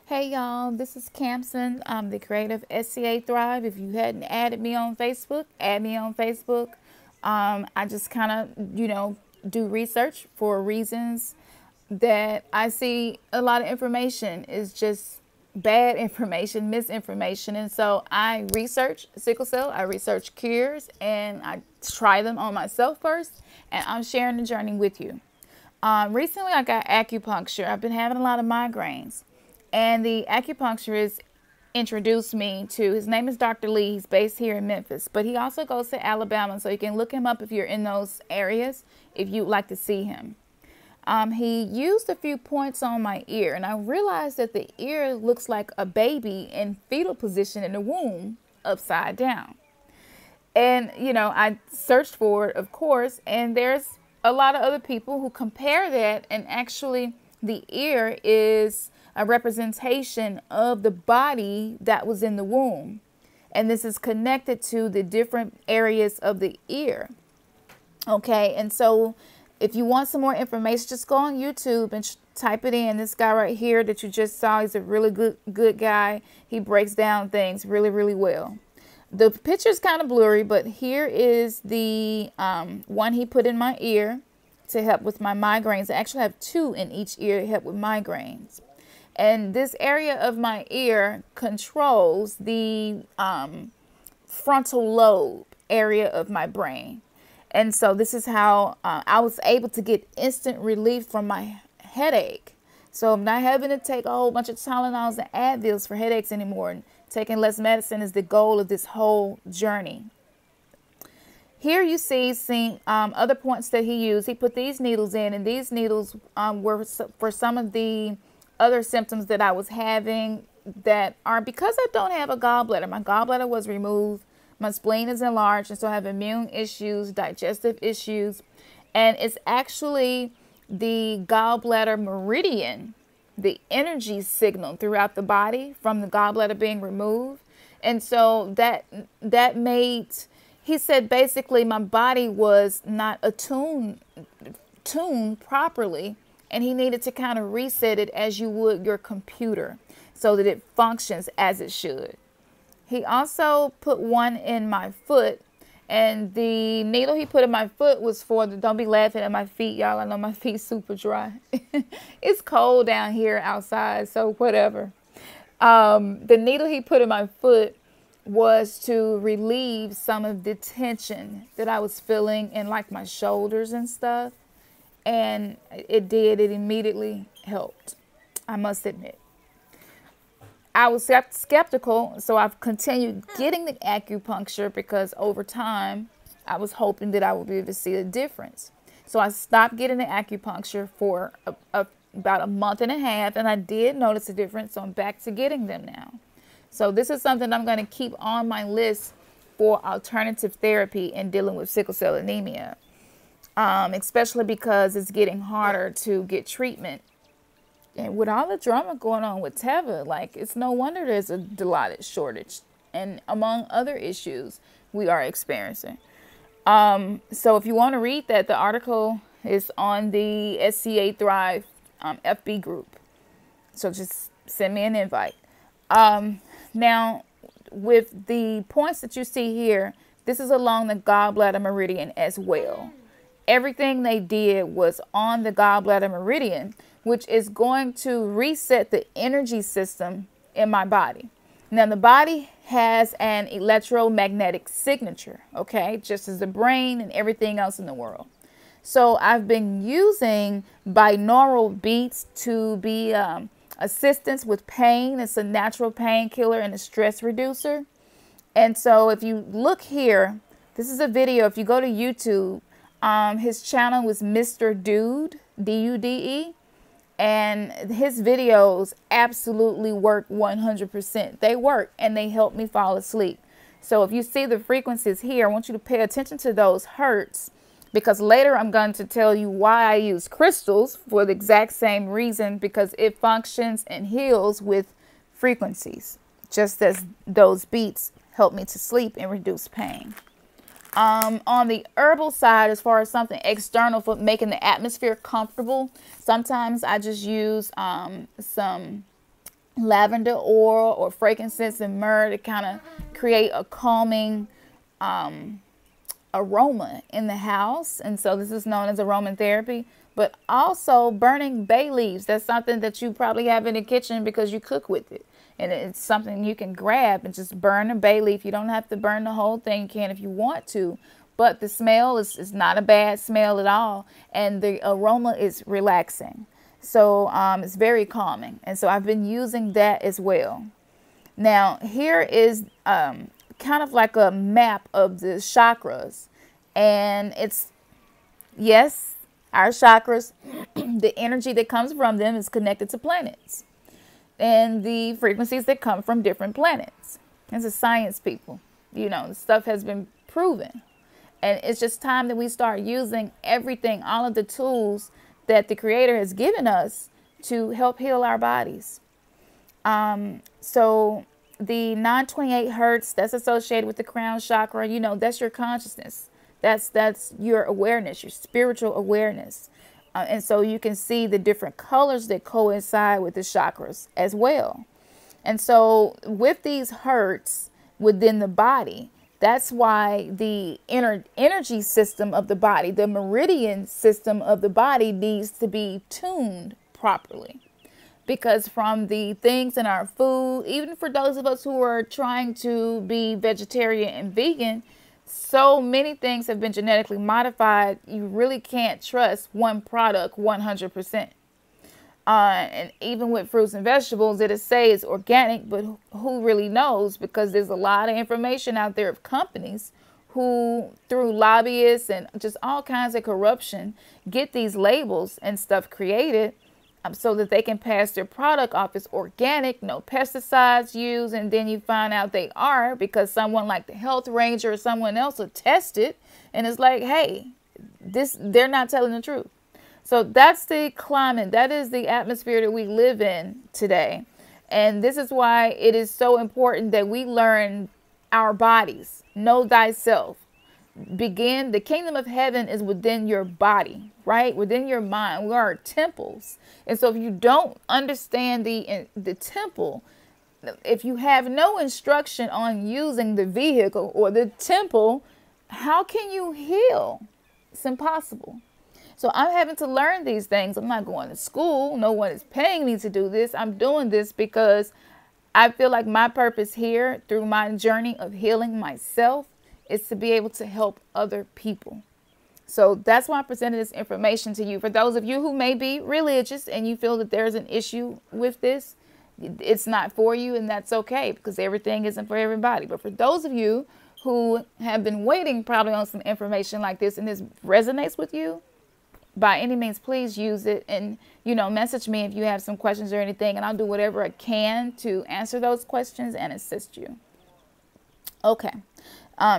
Hey y'all, this is Campson. I'm the creator of SCA Thrive. If you hadn't added me on Facebook, add me on Facebook. I just kind of, do research for reasons that I see a lot of information is just bad information, misinformation. And so I research sickle cell, I research cures, and I try them on myself first, and I'm sharing the journey with you. Recently, I got acupuncture. I've been having a lot of migraines. And the acupuncturist introduced me to, his name is Dr. Lee. He's based here in Memphis, but he also goes to Alabama. So you can look him up if you're in those areas, if you'd like to see him. He used a few points on my ear, and I realized that the ear looks like a baby in fetal position in the womb, upside down. And, I searched for it, of course, and there's a lot of other people who compare that, and actually the ear is a representation of the body that was in the womb. And this is connected to the different areas of the ear. Okay, and so if you want some more information, just go on YouTube and type it in. This guy right here that you just saw, he's a really good guy. He breaks down things really, really well. The picture's kind of blurry, but here is the one he put in my ear to help with my migraines. I actually have two in each ear to help with migraines. And this area of my ear controls the frontal lobe area of my brain. And so this is how I was able to get instant relief from my headache. So I'm not having to take a whole bunch of Tylenols and Advils for headaches anymore. And taking less medicine is the goal of this whole journey. Here you see other points that he used. He put these needles in, and these needles were for some of the other symptoms that I was having that are because I don't have a gallbladder. My gallbladder was removed. My spleen is enlarged, and so I have immune issues, digestive issues. And it's actually the gallbladder meridian, the energy signal throughout the body from the gallbladder being removed. And so that made, he said basically my body was not tuned properly. And he needed to kind of reset it as you would your computer so that it functions as it should. He also put one in my foot, and the needle he put in my foot was for the, don't be laughing at my feet, y'all. I know my feet super dry. It's cold down here outside, so whatever. The needle he put in my foot was to relieve some of the tension that I was feeling in like my shoulders and stuff. And it immediately helped, I must admit. I was skeptical, so I've continued getting the acupuncture because over time, I was hoping that I would be able to see a difference. So I stopped getting the acupuncture for about a month and a half, and I did notice a difference, so I'm back to getting them now. So this is something I'm going to keep on my list for alternative therapy in dealing with sickle cell anemia. Especially because it's getting harder to get treatment. And with all the drama going on with Teva, like, it's no wonder there's a Dilaudid shortage. And among other issues we are experiencing. So if you want to read that, the article is on the SCA Thrive FB group. So just send me an invite. Now, with the points that you see here, this is along the gallbladder meridian as well. Everything they did was on the gallbladder meridian, which is going to reset the energy system in my body. Now, the body has an electromagnetic signature, okay, just as the brain and everything else in the world. So I've been using binaural beats to be assistance with pain. It's a natural painkiller and a stress reducer. And so if you look here, this is a video. If you go to YouTube, his channel was Mr. Dude, D-U-D-E, and his videos absolutely work 100%. They work, and they help me fall asleep. So if you see the frequencies here, I want you to pay attention to those hertz, because later I'm going to tell you why I use crystals for the exact same reason, because it functions and heals with frequencies, just as those beats help me to sleep and reduce pain. On the herbal side, as far as something external for making the atmosphere comfortable, sometimes I just use some lavender oil or frankincense and myrrh to kind of create a calming aroma in the house. And so this is known as aromatherapy. But also burning bay leaves. That's something that you probably have in the kitchen because you cook with it. And it's something you can grab and just burn a bay leaf. You don't have to burn the whole thing. You can if you want to. But the smell is not a bad smell at all. And the aroma is relaxing. So it's very calming. And so I've been using that as well. Now, here is kind of like a map of the chakras. And it's, yes, our chakras, the energy that comes from them is connected to planets. And the frequencies that come from different planets. It's a science, people. You know, the stuff has been proven. And it's just time that we start using everything, all of the tools that the Creator has given us to help heal our bodies. So the 928 hertz, that's associated with the crown chakra. You know, that's your consciousness. That's your awareness, your spiritual awareness. And so you can see the different colors that coincide with the chakras as well. And so with these hertz within the body, that's why the energy system of the body, the meridian system of the body needs to be tuned properly. Because from the things in our food, even for those of us who are trying to be vegetarian and vegan, so many things have been genetically modified. You really can't trust one product 100%. And even with fruits and vegetables, it'll say it's organic, but who really knows? Because there's a lot of information out there of companies who, through lobbyists and just all kinds of corruption, get these labels and stuff created so that they can pass their product off as organic, no pesticides used, and then you find out they are because someone like the Health Ranger or someone else will test it, and it's like, hey, they're not telling the truth. So that's the climate, that is the atmosphere that we live in today. And this is why it is so important that we learn our bodies. Know thyself. The kingdom of heaven is within your body, right? Within your mind. We are temples. And so if you don't understand the temple, if you have no instruction on using the vehicle or the temple, how can you heal? It's impossible. So I'm having to learn these things. I'm not going to school. No one is paying me to do this. I'm doing this because I feel like my purpose here through my journey of healing myself is to be able to help other people. So that's why I presented this information to you. For those of you who may be religious and you feel that there's an issue with this, it's not for you, and that's okay because everything isn't for everybody. But for those of you who have been waiting probably on some information like this and this resonates with you, by any means, please use it and, you know, message me if you have some questions or anything, and I'll do whatever I can to answer those questions and assist you. Okay.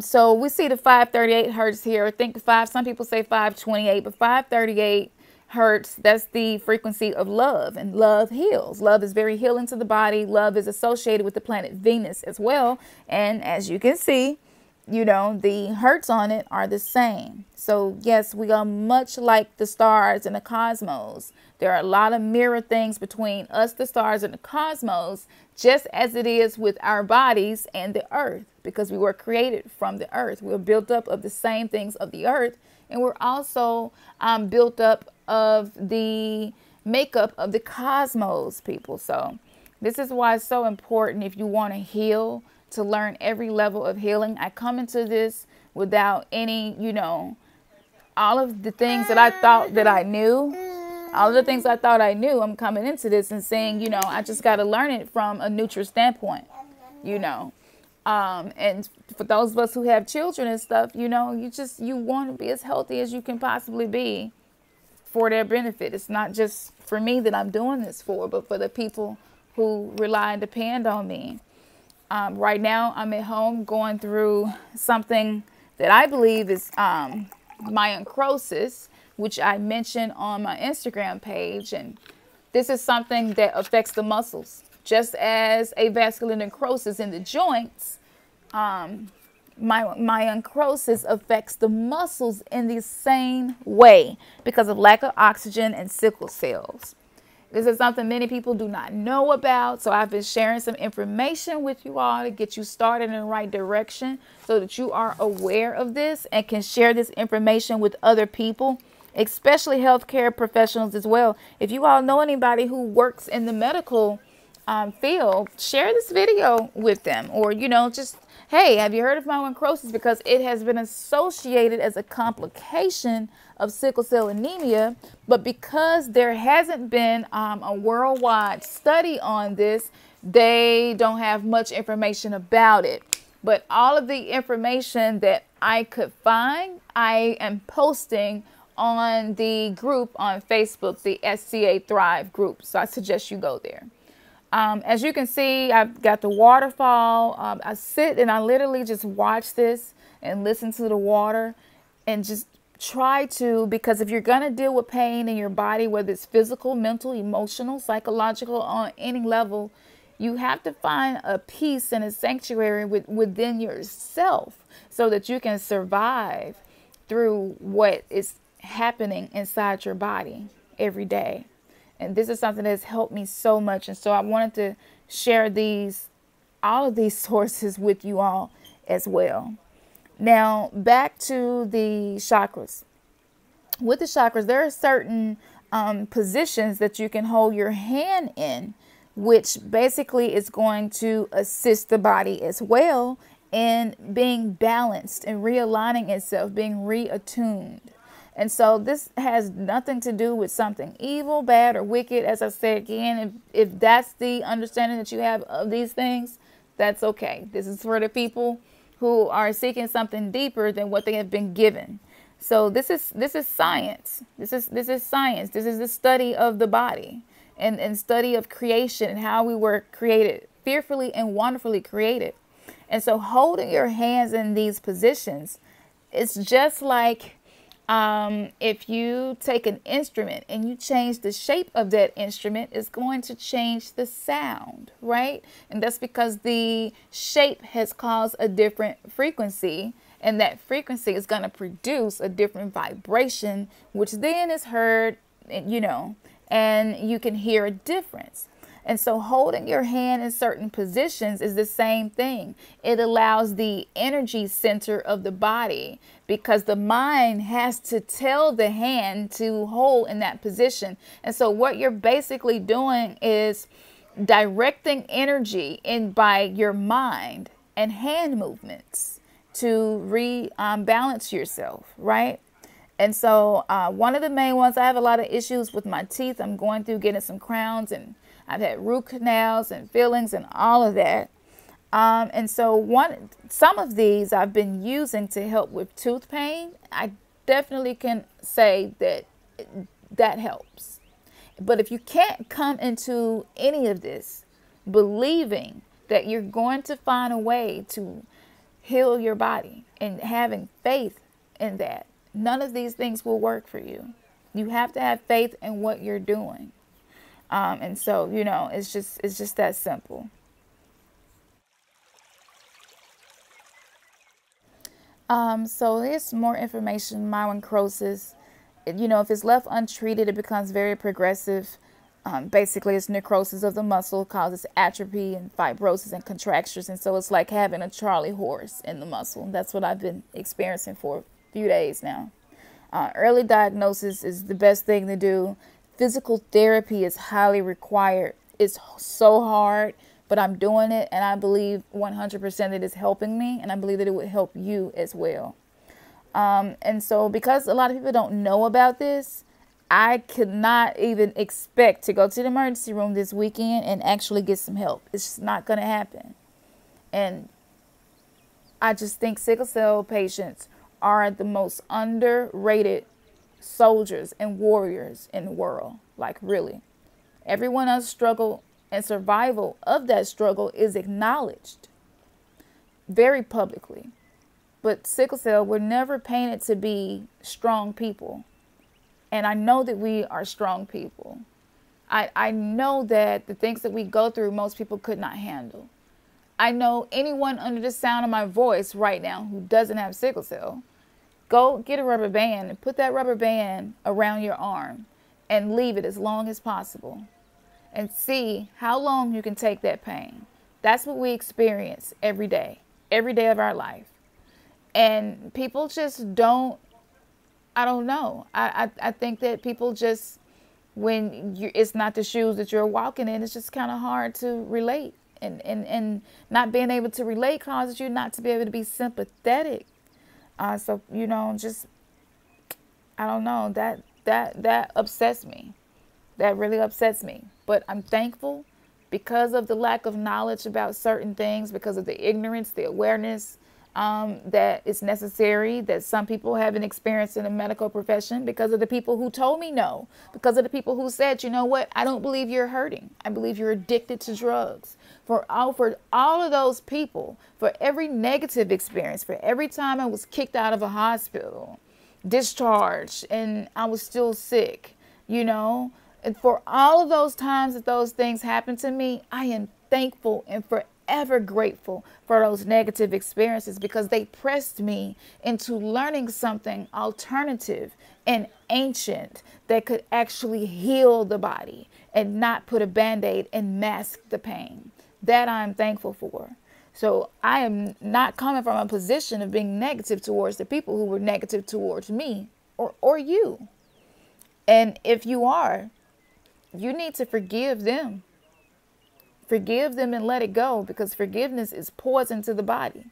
So we see the 538 hertz here. I think some people say 528, but 538 hertz, that's the frequency of love, and love heals. Love is very healing to the body. Love is associated with the planet Venus as well. And as you can see, you know, the hertz on it are the same. So yes, we are much like the stars and the cosmos. There are a lot of mirror things between us, the stars, and the cosmos, just as it is with our bodies and the earth, because we were created from the earth. We're built up of the same things of the earth, and we're also built up of the makeup of the cosmos, people. So this is why it's so important if you want to heal, to learn every level of healing. I come into this without any, you know, all of the things that I thought that I knew. All of the things I thought I knew, I'm coming into this and saying, you know, I just got to learn it from a neutral standpoint, you know. And for those of us who have children and stuff, you know, you want to be as healthy as you can possibly be for their benefit. It's not just for me that I'm doing this for, but for the people who rely and depend on me. Right now, I'm at home going through something that I believe is myocrosis, which I mentioned on my Instagram page. And this is something that affects the muscles. Just as a vascular necrosis in the joints, myocrosis affects the muscles in the same way because of lack of oxygen and sickle cells. This is something many people do not know about. So I've been sharing some information with you all to get you started in the right direction so that you are aware of this and can share this information with other people, especially healthcare professionals as well. If you all know anybody who works in the medical field, share this video with them, or, you know, just, hey, have you heard of myelocrosis? Because it has been associated as a complication of sickle cell anemia, but because there hasn't been a worldwide study on this, they don't have much information about it. But all of the information that I could find, I am posting on the group on Facebook, the SCA Thrive group. So I suggest you go there. As you can see, I've got the waterfall. I sit and I literally just watch this and listen to the water and just try to, because if you're going to deal with pain in your body, whether it's physical, mental, emotional, psychological, on any level, you have to find a peace and a sanctuary within yourself so that you can survive through what is happening inside your body every day. And this is something that's helped me so much. And so I wanted to share all of these sources with you all as well. Now, back to the chakras. With the chakras, there are certain positions that you can hold your hand in, which basically is going to assist the body as well in being balanced and realigning itself, being reattuned. And so this has nothing to do with something evil, bad, or wicked. As I said again, if that's the understanding that you have of these things, that's okay. This is for the people who are seeking something deeper than what they have been given. So this is science. This is science. This is the study of the body and study of creation and how we were created, fearfully and wonderfully created. And so holding your hands in these positions, it's just like if you take an instrument and you change the shape of that instrument, it's going to change the sound, right? And that's because the shape has caused a different frequency, and that frequency is going to produce a different vibration, which then is heard, you know, and you can hear a difference. And so holding your hand in certain positions is the same thing. It allows the energy center of the body, because the mind has to tell the hand to hold in that position. And so what you're basically doing is directing energy in by your mind and hand movements to rebalance yourself, right? And so one of the main ones, I have a lot of issues with my teeth. I'm going through getting some crowns, and I've had root canals and fillings and all of that. And so some of these I've been using to help with tooth pain. I definitely can say that that helps. But if you can't come into any of this believing that you're going to find a way to heal your body and having faith in that, none of these things will work for you. You have to have faith in what you're doing. And so, you know, it's just that simple. So here's some more information. Myelocrosis, you know, if it's left untreated, it becomes very progressive. Basically, it's necrosis of the muscle, causes atrophy and fibrosis and contractures. And so it's like having a Charlie horse in the muscle. That's what I've been experiencing for a few days now. Early diagnosis is the best thing to do. Physical therapy is highly required. It's so hard, but I'm doing it, and I believe 100% that it's helping me, and I believe that it would help you as well. And so because a lot of people don't know about this, I could not even expect to go to the emergency room this weekend and actually get some help. It's just not going to happen. And I just think sickle cell patients are the most underrated soldiers and warriors in the world. Like, really, everyone else's struggle and survival of that struggle is acknowledged very publicly, but sickle cell, we're never painted to be strong people. And I know that we are strong people. I know that the things that we go through, most people could not handle. I know anyone under the sound of my voice right now who doesn't have sickle cell, go get a rubber band and put that rubber band around your arm and leave it as long as possible. and see how long you can take that pain. That's what we experience every day of our life. And people just don't, I don't know. I think that people just, when it's not the shoes that you're walking in, it's just kind of hard to relate. And not being able to relate causes you not to be able to be sympathetic. So, you know, just, I don't know, that upsets me. That really upsets me. But I'm thankful because of the lack of knowledge about certain things, because of the ignorance, the awareness that is necessary, that some people haven't experienced in the medical profession, because of the people who told me no, because of the people who said, you know what, I don't believe you're hurting. I believe you're addicted to drugs. For all of those people, for every negative experience, for every time I was kicked out of a hospital, discharged, and I was still sick, you know, and for all of those times that those things happened to me, I am thankful and forever grateful for those negative experiences, because they pressed me into learning something alternative and ancient that could actually heal the body and not put a band-aid and mask the pain. That I'm thankful for. So I am not coming from a position of being negative towards the people who were negative towards me or you. And if you are, you need to forgive them. Forgive them and let it go, because forgiveness is poison to the body.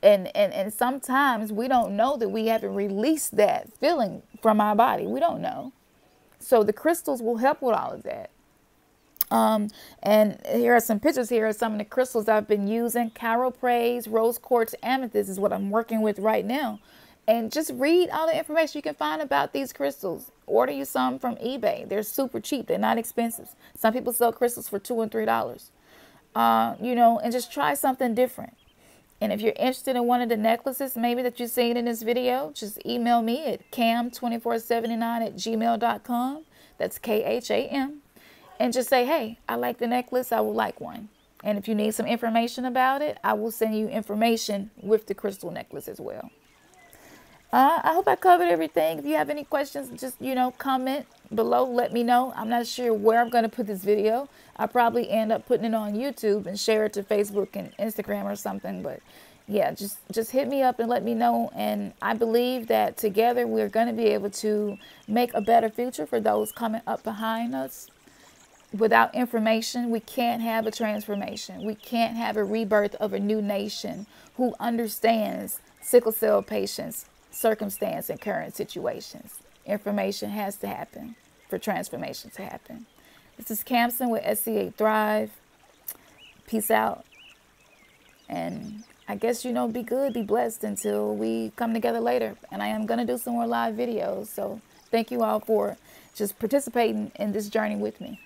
And sometimes we don't know that we haven't released that feeling from our body. We don't know. So the crystals will help with all of that. And here are some pictures here of some of the crystals I've been using. Caropraise, rose quartz, amethyst is what I'm working with right now. And just read all the information you can find about these crystals. Order you some from eBay. They're super cheap. They're not expensive. Some people sell crystals for $2 and $3. You know, and just try something different. And if you're interested in one of the necklaces, maybe that you've seen in this video, just email me at cam2479@gmail.com. That's KHAM. And just say, hey, I like the necklace. I would like one. And if you need some information about it, I will send you information with the crystal necklace as well. I hope I covered everything. If you have any questions, just, you know, comment below. Let me know. I'm not sure where I'm going to put this video. I'll probably end up putting it on YouTube and share it to Facebook and Instagram or something. But yeah, just hit me up and let me know. And I believe that together we're going to be able to make a better future for those coming up behind us. Without information, we can't have a transformation. We can't have a rebirth of a new nation who understands sickle cell patients' circumstance and current situations. Information has to happen for transformation to happen. This is Camson with SCA Thrive. Peace out. And I guess, you know, be good, be blessed until we come together later. And I am going to do some more live videos. So thank you all for just participating in this journey with me.